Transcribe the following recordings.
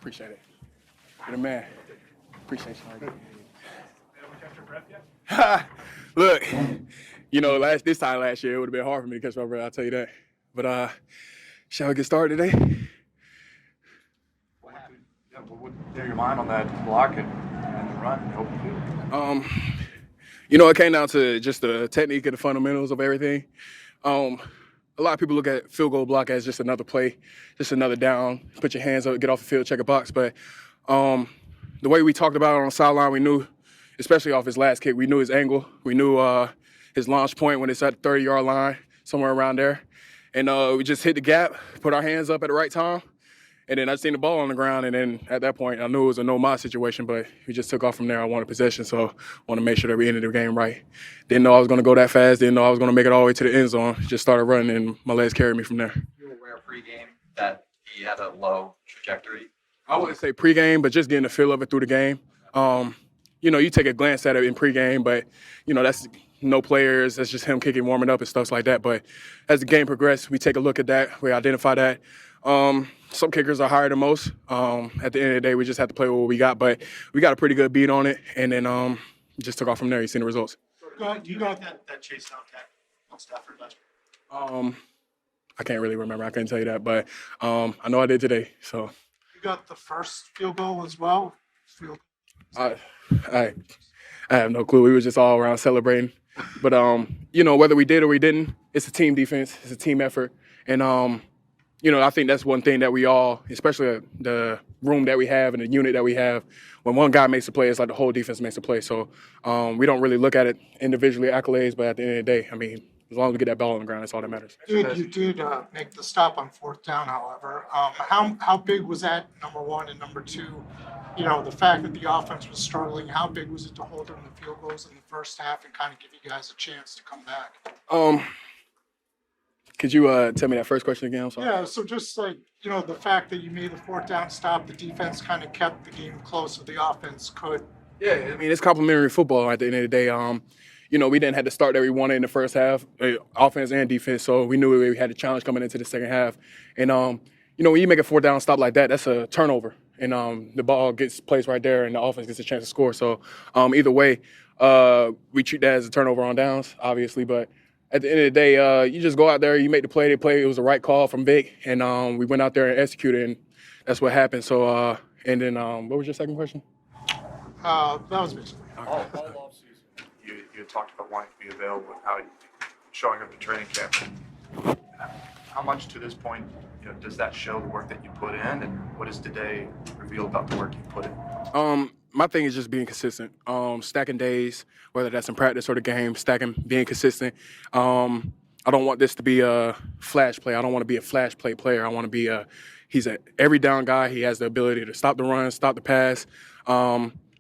Appreciate it. You're the man. Appreciate you. Look, this time last year it would have been hard for me to catch my breath. I'll tell you that. But shall we get started today? What happened? Yeah, what would your mind on that block and the run and open field? It came down to just the technique and the fundamentals of everything. A lot of people look at field goal block as just another play, just another down, put your hands up, get off the field, check a box. But the way we talked about it on the sideline, we knew, especially off his last kick, we knew his angle. We knew his launch point when it's at the 30-yard line, somewhere around there. And we just hit the gap, put our hands up at the right time. And then I seen the ball on the ground, and then at that point, I knew it was a no-my situation, but we just took off from there. I wanted possession, so I wanted to make sure that we ended the game right. Didn't know I was going to go that fast. Didn't know I was going to make it all the way to the end zone. Just started running, and my legs carried me from there. You were aware pregame that he had a low trajectory? I wouldn't say pregame, but just getting the feel of it through the game. You take a glance at it in pregame, but, that's no players. That's just him kicking, warming up and stuff like that. But as the game progressed, we take a look at that. We identify that. Some kickers are higher than most. At the end of the day, we just have to play with what we got. But we got a pretty good beat on it, and then just took off from there. You seen the results. Do you got that chase down tech on Stafford last year? I can't really remember. I couldn't tell you that, but I know I did today. So You got the first field goal as well? I have no clue. We were just all around celebrating. But whether we did or we didn't, it's a team defense. It's a team effort, and I think that's one thing that we all, especially the room that we have and the unit that we have, when one guy makes a play, it's like the whole defense makes a play. So we don't really look at it individually, accolades, but at the end of the day, as long as we get that ball on the ground, that's all that matters. You did make the stop on fourth down, however. How big was that, number one, and number two, the fact that the offense was struggling, how big was it to hold them to field goals in the first half and kind of give you guys a chance to come back? Could you tell me that first question again? I'm sorry. Yeah, so just like, the fact that you made the fourth down stop, the defense kind of kept the game close so the offense could. Yeah, it's complimentary football at the end of the day. We didn't have to start that we wanted in the first half, offense and defense, so we knew we had a challenge coming into the second half. And, when you make a fourth down stop like that, that's a turnover. And the ball gets placed right there and the offense gets a chance to score. So either way, we treat that as a turnover on downs, obviously, but at the end of the day, you just go out there, you make the play. It was the right call from Vic, and we went out there and executed, and that's what happened. So, and then what was your second question? That was basically. All offseason, you had talked about wanting to be available and how you showing up to training camp. How much to this point, does that show the work that you put in, and what does today reveal about the work you put in? My thing is just being consistent, stacking days, whether that's in practice or the game, being consistent. I don't want this to be a flash play. I don't want to be a flash play player. I want to be he's an every down guy. He has the ability to stop the run, stop the pass.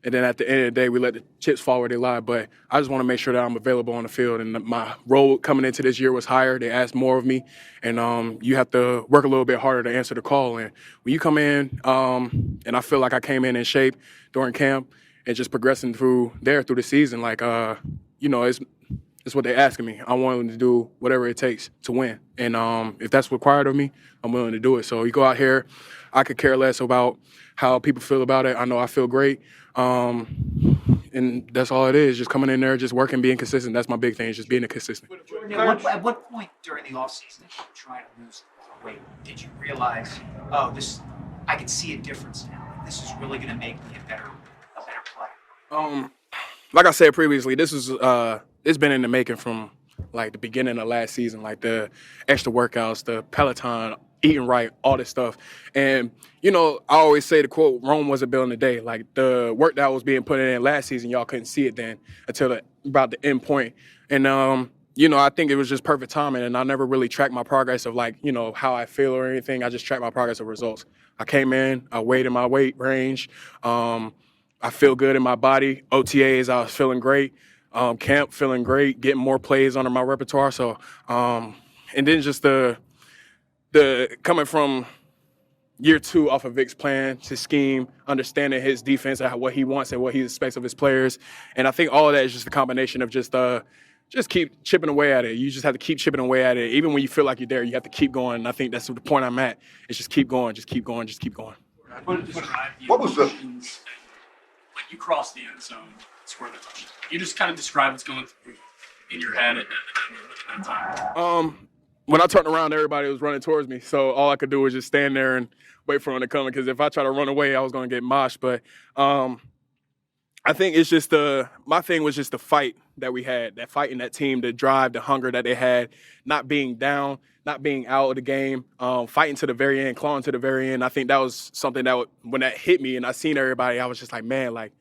And then at the end of the day, we let the chips fall where they lie. But I just want to make sure that I'm available on the field. And my role coming into this year was higher. They asked more of me. And you have to work a little bit harder to answer the call. And when you come in, and I feel like I came in shape during camp and just progressing through the season, it's what they're asking me. I want them to do whatever it takes to win. And if that's required of me, I'm willing to do it. So you go out here, I could care less about how people feel about it. I know I feel great. And that's all it is, just coming in there, just working, being consistent. That's my big thing, is just being consistent. At what point during the offseason that you were trying to lose weight did you realize, I can see a difference now? This is really going to make me a better player? Like I said previously, this is it's been in the making from like the beginning of last season, like the extra workouts, the Peloton, eating right, all this stuff. And, I always say the quote, Rome wasn't built in a day. Like the work that was being put in last season, y'all couldn't see it then until about the end point. And, I think it was just perfect timing. And I never really tracked my progress of how I feel or anything. I just tracked my progress of results. I came in, I weighed in my weight range. I feel good in my body. OTAs, I was feeling great. Camp, feeling great, getting more plays under my repertoire. So, and then just the coming from year two off of Vic's plan, his scheme, understanding his defense and what he wants and what he expects of his players. And I think all of that is just a combination of just keep chipping away at it. You just have to keep chipping away at it. Even when you feel like you're there, you have to keep going. And I think that's the point I'm at. It's just keep going, just keep going, just keep going. What was the? Like you cross the end zone, score the touchdown. You just kind of describe what's going through in your head at that time. When I turned around, everybody was running towards me. So all I could do was just stand there and wait for them to come. Because if I try to run away, I was going to get moshed. But I think it's just my thing was just the fight that we had, that fight in that team, the drive, the hunger that they had, not being down, not being out of the game, fighting to the very end, clawing to the very end. I think that was something that when that hit me and I seen everybody, I was just like, man, like,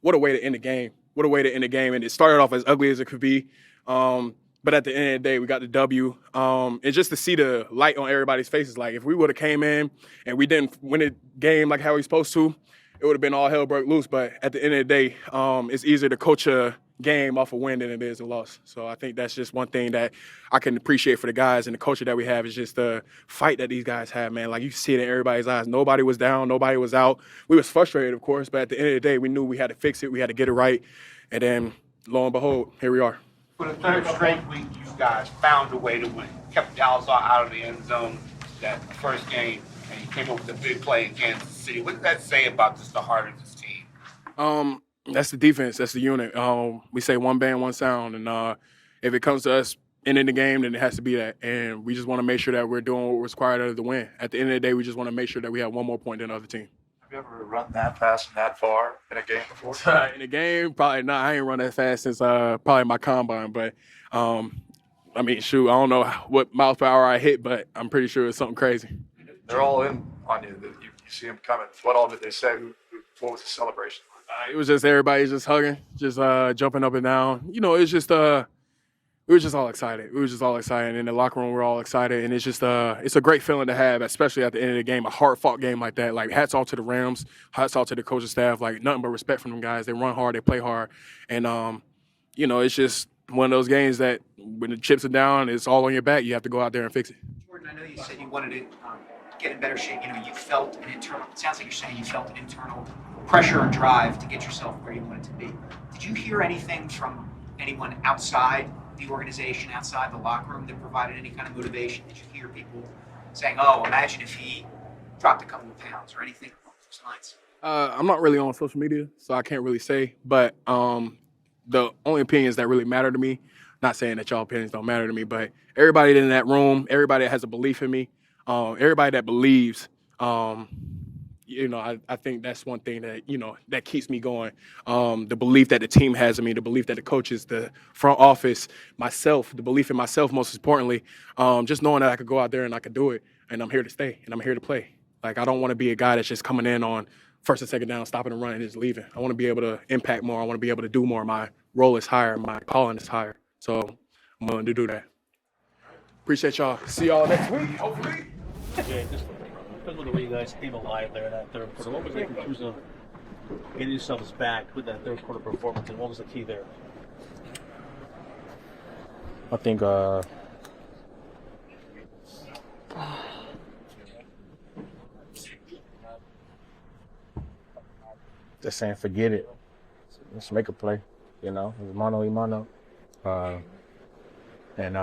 what a way to end the game. What a way to end the game. And it started off as ugly as it could be. But at the end of the day, we got the W. And just to see the light on everybody's faces, like if we would have came in and we didn't win the game like how we supposed to, it would have been all hell broke loose. But at the end of the day, it's easier to coach a game off a win than it is a loss. So I think that's just one thing that I can appreciate for the guys and the culture that we have is just the fight that these guys have, man. Like you see it in everybody's eyes. Nobody was down. Nobody was out. We was frustrated, of course, but at the end of the day, we knew we had to fix it. We had to get it right. And then, lo and behold, here we are. For the third straight week, you guys found a way to win. Kept Dallas out of the end zone that first game, and you came up with a big play in Kansas City. What does that say about just the heart of this team? That's the defense. That's the unit. We say one band, one sound. And if it comes to us ending the game, then it has to be that. And we just want to make sure that we're doing what we're required of the win. At the end of the day, we just want to make sure that we have one more point than the other team. Have you ever run that fast and that far in a game before? In a game, probably not. I ain't run that fast since probably my combine. But, I mean, shoot, I don't know what miles per hour I hit, but I'm pretty sure it's something crazy. They're all in on you. You see them coming. What all did they say? What was the celebration? It was just everybody just hugging, just jumping up and down. You know, it's just we were just all excited. We were just all excited. In the locker room, we're all excited. And it's just it's a great feeling to have, especially at the end of the game, a hard-fought game like that. Like, hats off to the Rams, hats off to the coaching staff. Like, nothing but respect from them guys. They run hard, they play hard. And, you know, it's just one of those games that when the chips are down, it's all on your back. You have to go out there and fix it. Jordan, I know you said you wanted to get in better shape. You know, you felt an internal, it sounds like you're saying you felt an internal pressure and drive to get yourself where you wanted to be. Did you hear anything from anyone outside the organization, outside the locker room that provided any kind of motivation? Did you hear people saying, oh, imagine if he dropped a couple of pounds or anything along those lines? I'm not really on social media, so I can't really say. But the only opinions that really matter to me, not saying that y'all opinions don't matter to me, but everybody in that room, everybody that has a belief in me, everybody that believes, you know, I think that's one thing that, you know, that keeps me going. The belief that the team has in me, the belief that the coaches, the front office, myself, the belief in myself, most importantly, just knowing that I could go out there and I could do it, and I'm here to stay, and I'm here to play. Like, I don't want to be a guy that's just coming in on first and second down, stopping and running, and just leaving. I want to be able to impact more. I want to be able to do more. My role is higher. My calling is higher. So I'm willing to do that. Appreciate y'all. See y'all next week, hopefully. Yeah, just because of the way you guys came alive there in that third quarter, what was it in terms of getting yourselves back with that third quarter performance, and what was the key there? I think just saying forget it. Let's make a play, you know. It was mano y mano. And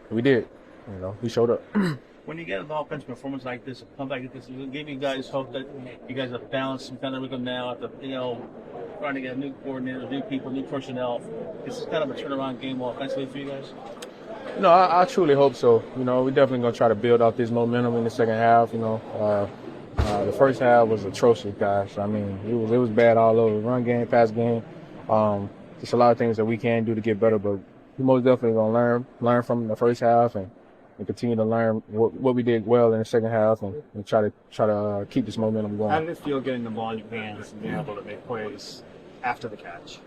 we did, you know, we showed up. When you get an offensive performance like this, a comeback like this, it gave you guys hope that you guys have balanced some kind of rhythm now after, you know, trying to get a new coordinator, new people, new personnel. This is kind of a turnaround game offensively for you guys? No, I truly hope so. You know, we're definitely going to try to build off this momentum in the second half, you know. The first half was atrocious, guys. I mean, it was bad all over. Run game, pass game. Just a lot of things that we can do to get better, but we most definitely going to learn from the first half and continue to learn what we did well in the second half and try to keep this momentum going. How did it feel getting the ball in your hands and being able to make plays after the catch?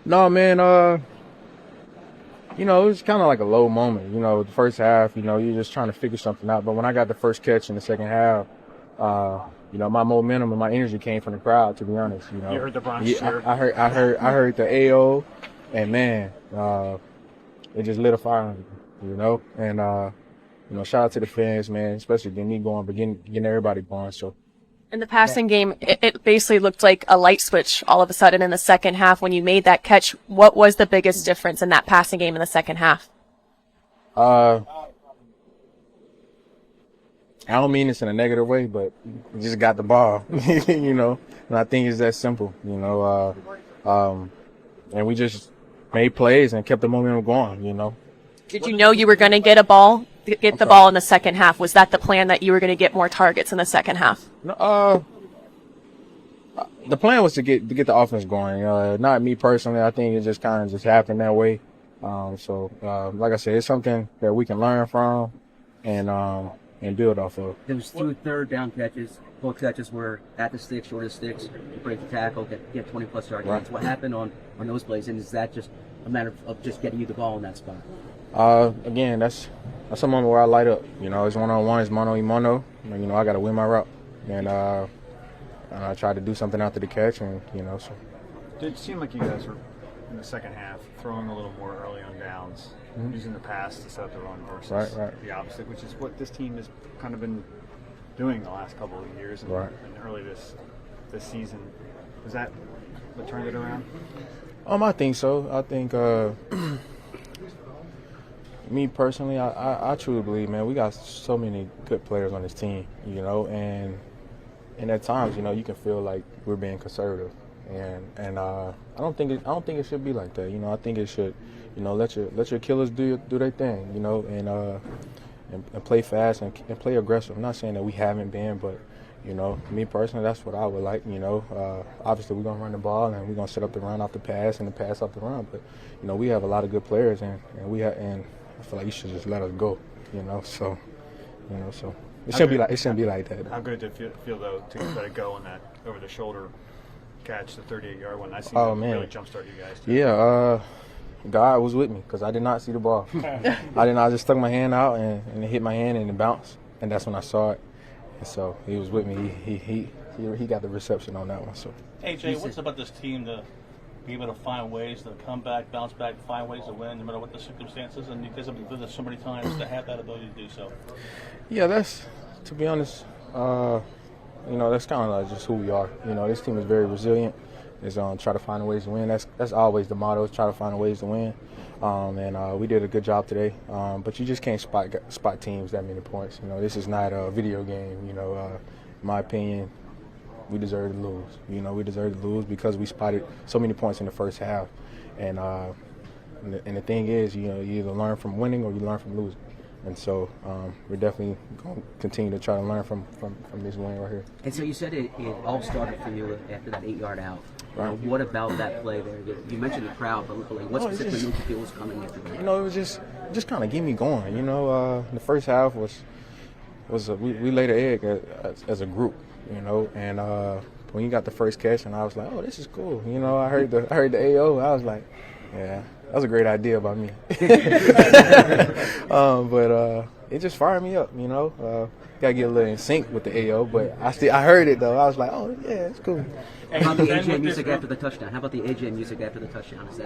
No, man, you know, it was kind of like a low moment. You know, the first half, you know, you're just trying to figure something out. But when I got the first catch in the second half, you know, my momentum and my energy came from the crowd, to be honest. You know, You heard the Bronx cheer? I heard the AO, and man, it just lit a fire under me, you know. And you know, shout out to the fans, man, especially getting me going, but getting everybody going. So. In the passing game, it basically looked like a light switch all of a sudden in the second half when you made that catch. What was the biggest difference in that passing game in the second half? I don't mean this in a negative way, but we just got the ball, you know. And I think it's that simple, you know. And we just made plays and kept the momentum going, you know. Did you know you were going to get the ball in the second half? Was that the plan, that you were going to get more targets in the second half? No, the plan was to get the offense going. Not me personally. I think it just kind of just happened that way. Like I said, it's something that we can learn from and build off of. There was 2 third down catches. Both catches were at the sticks, short of the sticks. You break the tackle, get 20-plus yard gains. What happened on those plays, and is that just a matter of just getting you the ball in that spot? Again, that's a moment where I light up. You know, it's one-on-one, it's mono-y-mono. You know, I got to win my route. And I tried to do something after the catch, and, you know, so. Did it seem like you guys were, in the second half, throwing a little more early on downs, using the pass to set up the run versus the opposite, which is what this team has kind of been doing the last couple of years and early this season. Was that what turned it around? I think so. I think me personally, I truly believe, man, we got so many good players on this team, you know, and at times, you know, you can feel like we're being conservative, and I don't think it should be like that. You know, I think it should, you know, let your killers do their thing, you know, and play fast and play aggressive. I'm not saying that we haven't been, but, you know, me personally, that's what I would like. You know, obviously we're gonna run the ball and we're gonna set up the run off the pass and the pass off the run, but, you know, we have a lot of good players and I feel like you should just let us go, you know. So, you know, so. It shouldn't be like that. How good did it feel though, to let it go on that over-the-shoulder catch, the 38-yard one? I see that really jumpstart you guys, too. Yeah, God was with me because I did not see the ball. I just stuck my hand out and it hit my hand and it bounced, and that's when I saw it. And so he was with me. He got the reception on that one. So. Hey Jay, what's about this team to be able to find ways to come back, bounce back, find ways to win, no matter what the circumstances? And you guys have been through this so many times to have that ability to do so. Yeah, that's, to be honest, you know, that's kind of like just who we are. You know, this team is very resilient. Is try to find ways to win. That's always the motto, is try to find ways to win. We did a good job today. But you just can't spot teams that many points. You know, this is not a video game. You know, in my opinion, we deserve to lose. You know, we deserve to lose because we spotted so many points in the first half. And the thing is, you know, you either learn from winning or you learn from losing. And so we're definitely going to continue to try to learn from this win right here. And so you said it all started for you after that 8-yard out. What about that play there? You mentioned the crowd, but like, what specifically made you feel was coming after that? You know, it was just kind of get me going. You know, the first half was we laid an egg as a group. You know, and when you got the first catch, and I was like, oh, this is cool. You know, I heard the AO. I was like, yeah, that was a great idea by me. But it just fired me up. You know, gotta get a little in sync with the AO. But I heard it though. I was like, oh yeah, it's cool. How about the AJ music after the touchdown?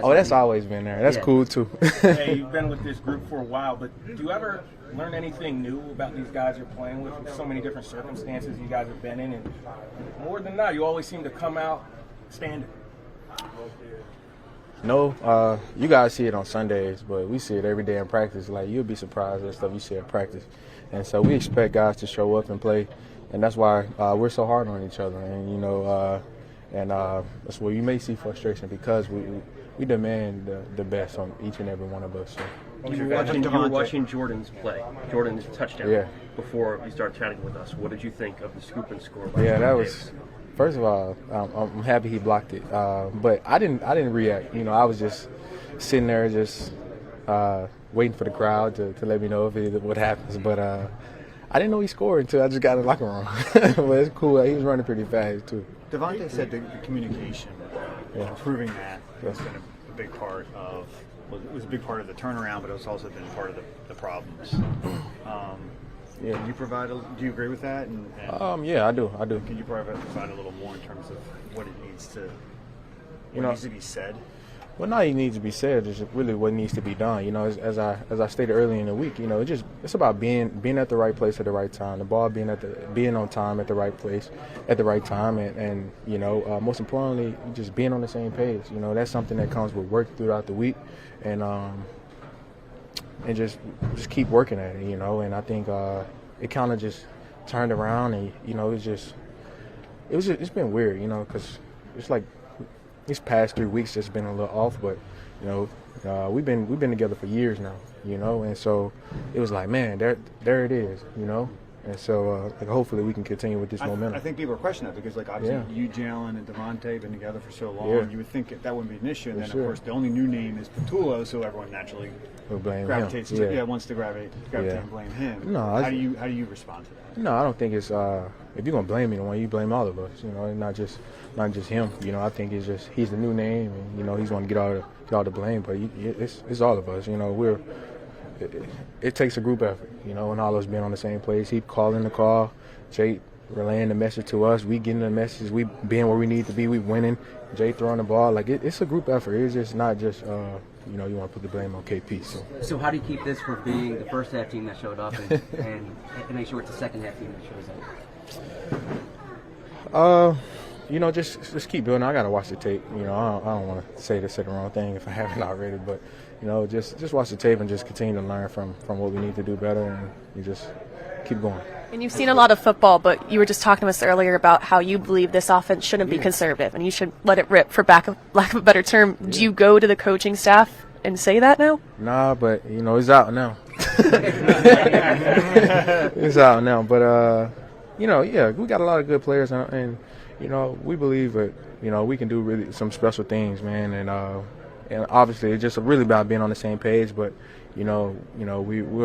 That's always been there. That's cool too. Hey, you've been with this group for a while, but do you ever learn anything new about these guys you're playing with? So many different circumstances you guys have been in, and more than that, you always seem to come out standing. No, you guys see it on Sundays, but we see it every day in practice. Like, you'll be surprised at stuff you see in practice. And so we expect guys to show up and play, and that's why we're so hard on each other. And, you know, that's where you may see frustration because we demand the best on each and every one of us. So. You were watching Jordan's play, Jordan's touchdown, before you started chatting with us. What did you think of the scoop and score? Yeah, that was. First of all, I'm happy he blocked it, but I didn't react. You know, I was just sitting there, just waiting for the crowd to let me know what happens. But I didn't know he scored until I just got in the locker room. But it's cool. He was running pretty fast too. Devontae said the communication, improving that, has been a big part of. Well, it was a big part of the turnaround, but it's also been part of the problems. Yeah. Can you provide? Do you agree with that? Yeah, I do. Can you provide a little more in terms of what it needs to, needs to be said? Well, not even needs to be said. It's really what needs to be done. You know, as I stated earlier in the week, you know, it's about being at the right place at the right time. The ball being on time at the right place at the right time, and you know, most importantly, just being on the same page. You know, that's something that comes with work throughout the week, and just keep working at it. You know, and I think it kind of just turned around, and it's been weird, because it's like these past 3 weeks just been a little off, but we've been together for years now, and so it was like, man, there it is, and so hopefully we can continue with this momentum. I think people are questioning that because obviously you, Jalen, and Devontae been together for so long. Yeah. You would think that wouldn't be an issue, and then sure. of course the only new name is Patullo, so everyone naturally We'll blame gravitates him. to wants to gravitate and blame him. No, how do you respond to that? No, I don't think it's if you're gonna blame anyone, you blame all of us. Not just him. I think it's just he's the new name, and he's gonna get all the blame. But it's all of us. It takes a group effort. And all of us being on the same place. He calling the call, Jay relaying the message to us. We getting the message. We being where we need to be. We winning. Jay throwing the ball. It's a group effort. It's just not just you want to put the blame on KP. So how do you keep this from being the first half team that showed up and make sure it's the second half team that shows up? Just keep building. I gotta watch the tape. I don't want to say the wrong thing if I haven't already, but just watch the tape and just continue to learn from what we need to do better, and you just keep going. And you've seen a lot of football, but you were just talking to us earlier about how you believe this offense shouldn't be conservative and you should let it rip, for lack of a better term. Do you go to the coaching staff and say that now? Nah, but it's out now. It's out now, but we got a lot of good players, and we believe that we can do really some special things, man, and obviously it's just really about being on the same page. But we'll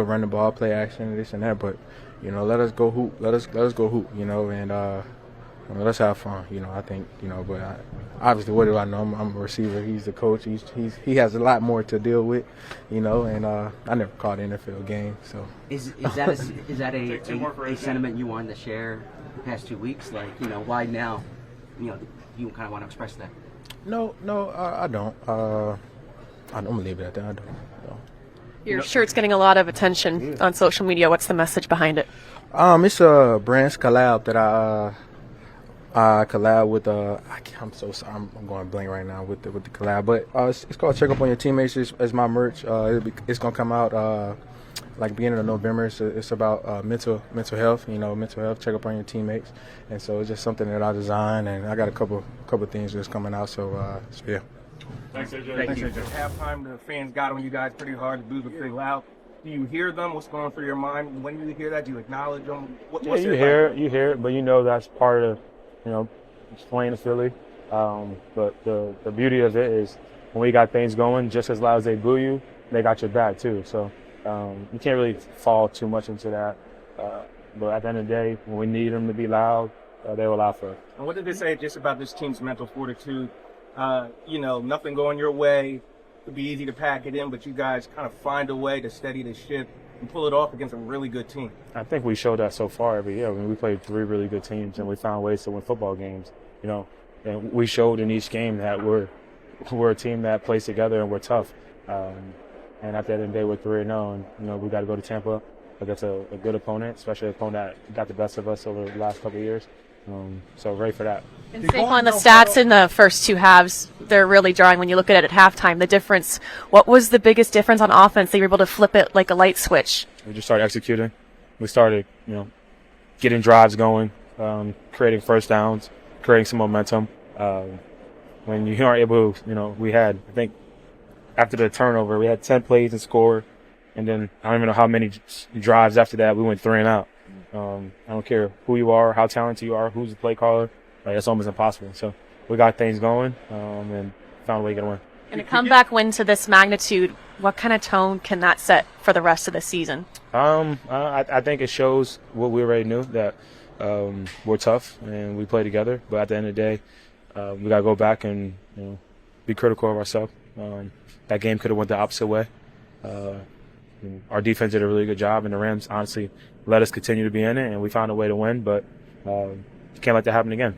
run the ball, play action, this and that. But let us go hoop, let us go hoop, and let's have fun. I think but obviously, what do I know? I'm a receiver. He's the coach. He has a lot more to deal with, and I never caught an NFL game. So is that a sentiment you wanted to share the past 2 weeks? Why now? You kind of want to express that. No, I don't. I'm gonna leave it at that. I don't. No. Your shirt's getting a lot of attention on social media. What's the message behind it? It's a brands collab that I collab with. I'm so sorry. I'm going blank right now with the collab, but it's called "Check Up on Your Teammates." It's my merch. It's gonna come out beginning of November. It's about mental health. Mental health. Check up on your teammates, and so it's just something that I designed, and I got a couple things that's coming out. So yeah. Thanks, AJ. Thanks, AJ. Halftime, the fans got on you guys pretty hard. The boos were pretty loud. Do you hear them? What's going through your mind when you hear that? Do you acknowledge them? You hear it, but that's part of just playing in Philly. But the beauty of it is when we got things going, just as loud as they boo you, they got your back too. So you can't really fall too much into that. But at the end of the day, when we need them to be loud, they will loud for us. And what did they say just about this team's mental fortitude? Nothing going your way. It'd be easy to pack it in, but you guys kind of find a way to steady the ship and pull it off against a really good team. I think we showed that so far every year. We played 3 really good teams, and we found ways to win football games. And we showed in each game that we're a team that plays together and we're tough. And at the end of the day, we're 3-0, and we got to go to Tampa against a good opponent, especially an opponent that got the best of us over the last couple of years. So ready for that. And Saquon, the stats in the first 2 halves, they're really drawing when you look at it at halftime. The difference, what was the biggest difference on offense that you were able to flip it like a light switch? We just started executing. We started, getting drives going, creating first downs, creating some momentum. When you aren't able, we had, I think, after the turnover, we had 10 plays and score, and then I don't even know how many drives after that. We went 3 and out. I don't care who you are, how talented you are, who's the play caller. It's almost impossible. So we got things going and found a way to get a win. And a comeback win to this magnitude, what kind of tone can that set for the rest of the season? I think it shows what we already knew, that we're tough and we play together. But at the end of the day, we got to go back and be critical of ourselves. That game could have went the opposite way. Our defense did a really good job, and the Rams honestly let us continue to be in it, and we found a way to win. But you can't let that happen again.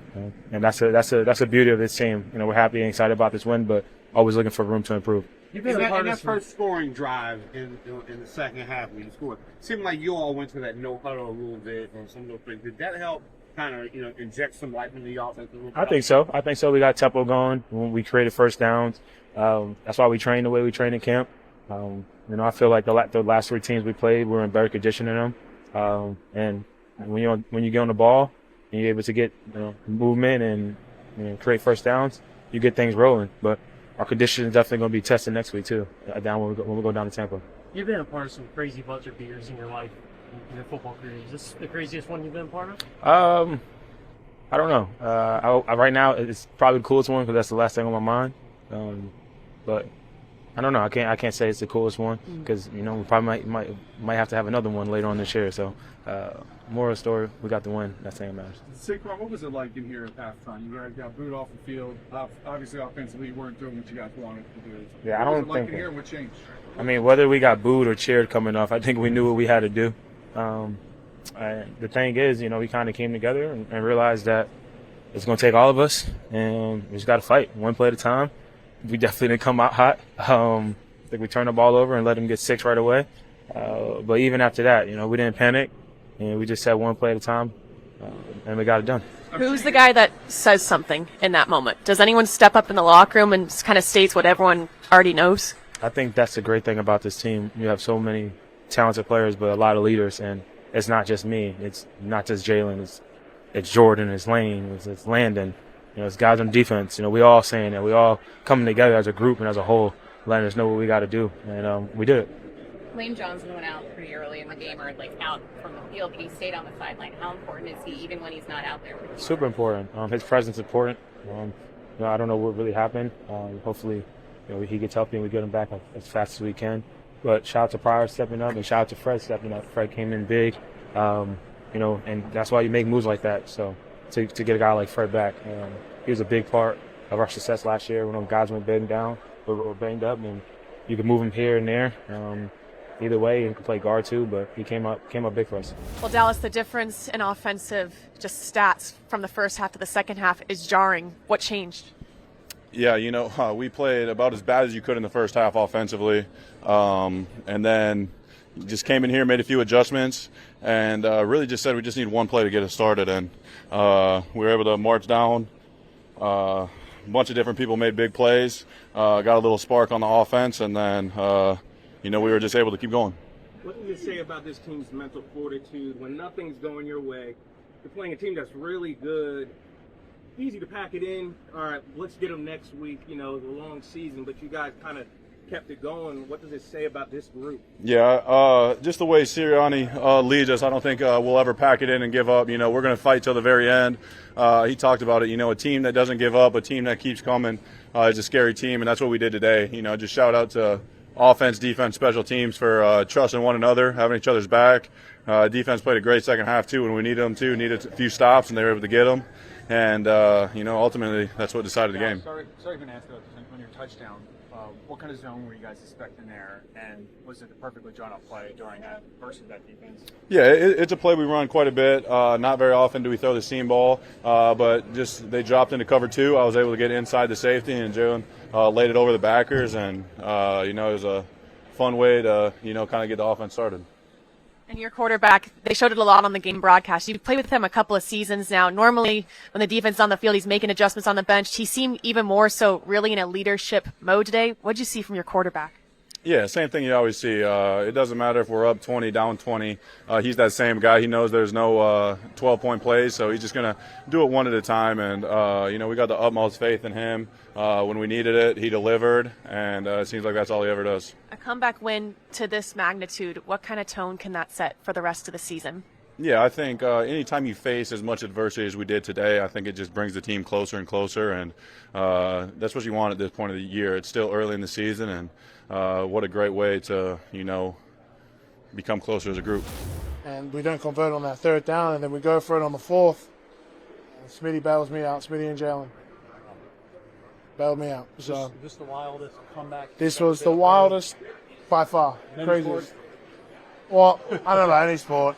And that's the beauty of this team. We're happy and excited about this win, but always looking for room to improve. In that first scoring drive in the second half when you scored, it seemed like you all went to that no huddle a little bit or some of those things. Did that help kind of inject some life into the offense a little bit? I think so. We got tempo going when we created first downs. That's why we train the way we train in camp. I feel like the last 3 teams we played, we were in better condition than them. And when you get on the ball and you're able to get movement and create first downs, you get things rolling. But our condition is definitely going to be tested next week too, down when we go down to Tampa. You've been a part of some crazy buzzer beaters in your life, in your football career. Is this the craziest one you've been a part of? I don't know. Right now, it's probably the coolest one because that's the last thing on my mind. But I don't know. I can't say it's the coolest one because we probably might have to have another one later on this year. So, moral of the story, we got the win. That's the thing that matters. Saquon, what was it like in here at halftime? You guys got booed off the field. Obviously, offensively, you weren't doing what you guys wanted to do. Yeah, I don't what was it like think. in here? What changed? I mean, whether we got booed or cheered coming off, I think we knew what we had to do. The thing is, we kind of came together and realized that it's going to take all of us, and we just got to fight one play at a time. We definitely didn't come out hot. I think we turned the ball over and let them get 6 right away. But even after that, we didn't panic, and we just said one play at a time, and we got it done. Who's the guy that says something in that moment? Does anyone step up in the locker room and kind of states what everyone already knows? I think that's the great thing about this team. You have so many talented players, but a lot of leaders, and it's not just me. It's not just Jalen. It's Jordan. It's Lane. It's Landon. It's guys on defense. We all saying that. We all coming together as a group and as a whole, letting us know what we got to do, and we did it. Lane Johnson went out pretty early in the game, or out from the field, but he stayed on the sideline. How important is he, even when he's not out there? Super important. His presence is important. I don't know what really happened. Hopefully, he gets healthy and we get him back as fast as we can. But shout out to Pryor stepping up and shout out to Fred stepping up. Fred came in big, and that's why you make moves like that. So to get a guy like Fred back, he was a big part of our success last year. When guys went banged down or banged up, and you could move him here and there. Either way, he could play guard too, but he came up big for us. Well, Dallas, the difference in offensive just stats from the first half to the second half is jarring. What changed? Yeah, we played about as bad as you could in the first half offensively, and then just came in here, made a few adjustments, and really just said we just need one play to get us started, and we were able to march down. A bunch of different people made big plays, got a little spark on the offense, and then we were just able to keep going. What do you say about this team's mental fortitude when nothing's going your way? You're playing a team that's really good. Easy to pack it in. All right, let's get them next week, the long season, but you guys kind of kept it going. What does it say about this group? Yeah, just the way Sirianni leads us, I don't think we'll ever pack it in and give up. We're going to fight till the very end. He talked about it, a team that doesn't give up, a team that keeps coming is a scary team, and that's what we did today. Just shout out to offense, defense, special teams for trusting one another, having each other's back. Defense played a great second half, too, when we needed them to. Needed a few stops, and they were able to get them. And, ultimately, that's what decided the game. Sorry to ask on your touchdown. What kind of zone were you guys expecting there? And was it a perfectly drawn-up play during that versus that defense? Yeah, it's a play we run quite a bit. Not very often do we throw the seam ball, but just they dropped into cover 2. I was able to get inside the safety, and Jalen laid it over the backers. And, it was a fun way to, kind of get the offense started. And your quarterback, they showed it a lot on the game broadcast. You've played with him a couple of seasons now. Normally, when the defense is on the field, he's making adjustments on the bench. He seemed even more so really in a leadership mode today. What did you see from your quarterback? Yeah, same thing you always see. It doesn't matter if we're up 20, down 20. He's that same guy. He knows there's no 12-point plays, so he's just going to do it one at a time. And, we got the utmost faith in him. When we needed it, he delivered, and it seems like that's all he ever does. A comeback win to this magnitude, what kind of tone can that set for the rest of the season? Yeah, I think anytime you face as much adversity as we did today, I think it just brings the team closer and closer, and that's what you want at this point of the year. It's still early in the season, and what a great way to, become closer as a group. And we don't convert on that third down, and then we go for it on the fourth. And Smitty bails me out, Smitty and Jalen. Bailed me out. So this the wildest comeback? This was the wildest by far. Craziest. Well, I don't know, any sport.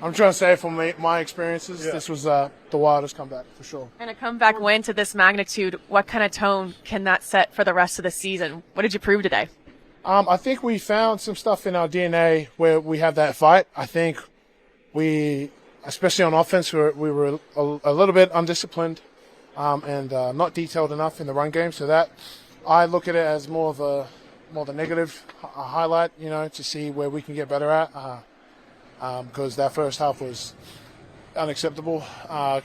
I'm trying to say from my experiences, This was the wildest comeback for sure. And a comeback win to this magnitude, what kind of tone can that set for the rest of the season? What did you prove today? I think we found some stuff in our DNA where we have that fight. I think we, especially on offense, we were a little bit undisciplined and not detailed enough in the run game. So that I look at it as more the negative highlight, to see where we can get better at. because that first half was unacceptable.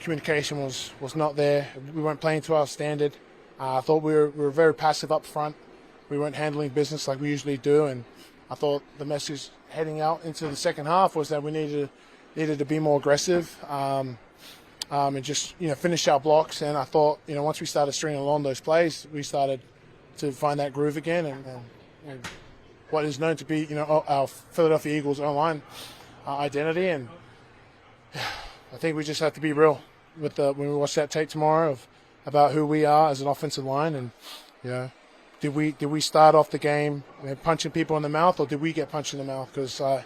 Communication was not there. We weren't playing to our standard. I thought we were very passive up front. We weren't handling business like we usually do, and I thought the message heading out into the second half was that we needed to be more aggressive and just finish our blocks. And I thought once we started stringing along those plays, we started to find that groove again, and what is known to be our Philadelphia Eagles online identity. And I think we just have to be real with when we watch that tape tomorrow about who we are as an offensive line. And did we start off the game punching people in the mouth, or did we get punched in the mouth? Because I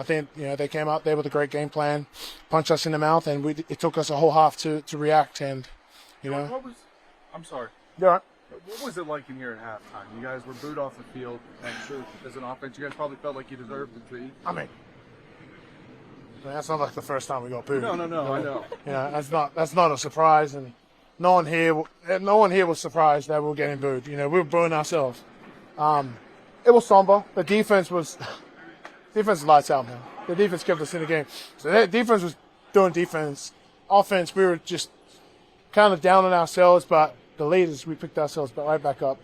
think they came out there with a great game plan, punched us in the mouth, and it took us a whole half to react. And I'm sorry. You're all right. What was it like in here at halftime? You guys were booed off the field, and sure, as an offense, you guys probably felt like you deserved it to. I mean, that's not like the first time we got booed. No, I know. That's not a surprise, and no one here was surprised that we were getting booed. We were booing ourselves. It was somber. The defense was lights out, man. The defense kept us in the game. So the defense was doing defense. Offense, we were just kind of down on ourselves, but the leaders, we picked ourselves right back up.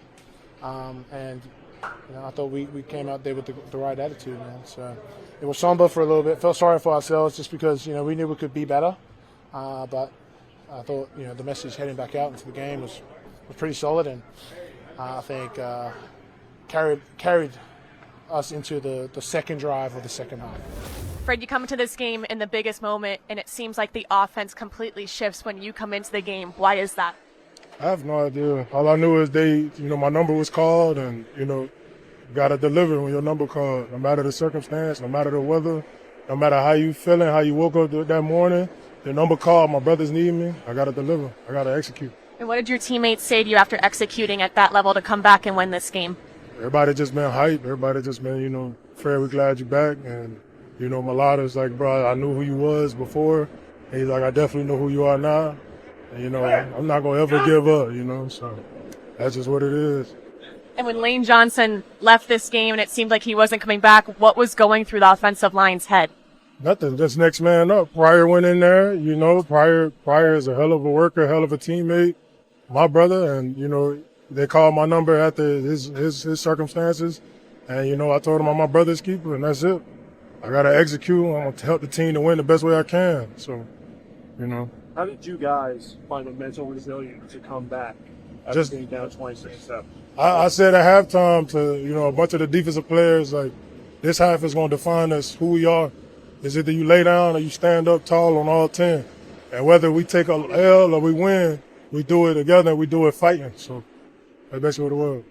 And I thought we came out there with the right attitude, man. So it was somber for a little bit. Felt sorry for ourselves just because we knew we could be better. But I thought the message heading back out into the game was pretty solid, and I think carried us into the second drive of the second half. Fred, you come into this game in the biggest moment, and it seems like the offense completely shifts when you come into the game. Why is that? I have no idea. All I knew is my number was called, and got to deliver when your number called. No matter the circumstance, no matter the weather, no matter how you feeling, how you woke up that morning, the number called. My brothers need me. I got to deliver. I got to execute. And what did your teammates say to you after executing at that level to come back and win this game? Everybody just been hype. Everybody just been, Fred, we're glad you're back. And, Mailata's like, bro, I knew who you was before. And he's like, I definitely know who you are now. And, I'm not going to ever give up, so that's just what it is. And when Lane Johnson left this game and it seemed like he wasn't coming back, what was going through the offensive line's head? Nothing. Just next man up. Pryor went in there, Pryor is a hell of a worker, hell of a teammate, my brother. And, they called my number after his circumstances. And, I told him I'm my brother's keeper, and that's it. I got to execute. I'm going to help the team to win the best way I can. So, How did you guys find the mental resilience to come back after Just- being down 26-7? I said at halftime to, a bunch of the defensive players, like, this half is going to define us, who we are. It's either you lay down or you stand up tall on all 10. And whether we take a L or we win, we do it together and we do it fighting. So that's basically what it was.